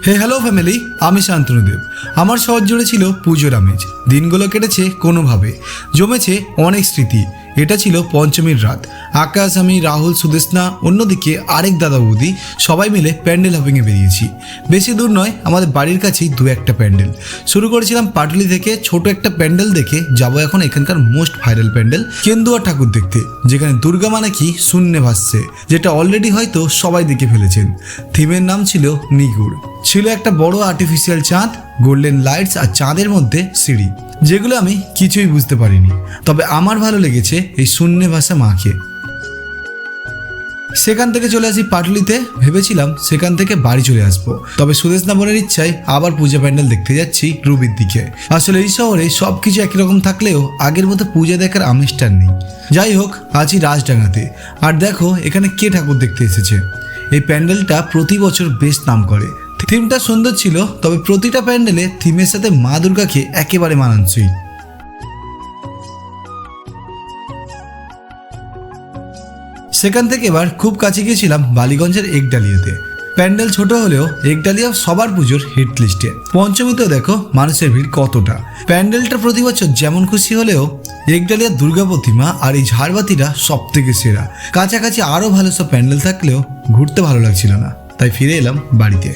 হে hello family, আমি শান্তনুদেব। আমার শহর জুড়ে ছিল পুজোর আমেজ। দিনগুলো কেটেছে কোনোভাবে, জমেছে অনেক স্মৃতি। এটা ছিল পঞ্চমীর রাত। আকাশ, আমি, রাহুল, সুদেশনা, অন্যদিকে আরেক দাদা বৌদি সবাই মিলে প্যান্ডেল হপিংয়ে বেরিয়েছি। বেশি দূর নয়, আমাদের বাড়ির কাছেই দু একটা প্যান্ডেল। শুরু করেছিলাম পাটুলি থেকে। ছোট একটা প্যান্ডেল দেখে যাবো এখন এখানকার মোস্ট ভাইরাল প্যান্ডেল কেন্দুয়া ঠাকুর দেখতে, যেখানে দুর্গা মানে কি শূন্যে ভাসছে, যেটা অলরেডি হয়তো সবাই দেখে ফেলেছেন। থিমের নাম ছিল নিগুড়। ছিল একটা বড় আর্টিফিশিয়াল চাঁদ, গোল্ডেন লাইটস আর চাঁদের মধ্যে সিঁড়ি, যেগুলো আমি কিছুই বুঝতে পারিনি। তবে আমার ভালো লেগেছে এই শূন্যে ভাসা মাকে। সেখান থেকে চলে আসি পাটুলিতে। ভেবেছিলাম সেখান থেকে বাড়ি চলে আসবো, তবে সুদেশনা বোনের ইচ্ছায় আবার পূজা প্যান্ডেল দেখতে যাচ্ছি রুবির দিকে। আসলে এই শহরে সবকিছু একই রকম থাকলেও আগের মতো পূজা দেখার আমেজটা নেই। যাই হোক, আছি রাজডাঙ্গাতে। আর দেখো এখানে কে ঠাকুর দেখতে এসেছে। এই প্যান্ডেলটা প্রতি বছর বেশ নাম করে। থিমটা সুন্দর ছিল, তবে প্রতিটা প্যান্ডেলে থিমের সাথে মা দুর্গাকে একেবারে মানানসই। সেখান থেকে এবার খুব কাছে গিয়েছিলাম বালিগঞ্জের একডালিয়াতে। প্যান্ডেল ছোট হলেও একডালিয়া সবার পুজোর হিট লিস্টে। পঞ্চমীতেও দেখো মানুষের ভিড় কতটা। প্যান্ডেলটা প্রতি বছর যেমন খুশি হলেও একডালিয়ার দুর্গা প্রতিমা আর এই ঝাড়বাতিটা সব থেকে সেরা। কাছাকাছি আরও ভালো সব প্যান্ডেল থাকলেও ঘুরতে ভালো লাগছিল না, তাই ফিরে এলাম বাড়িতে।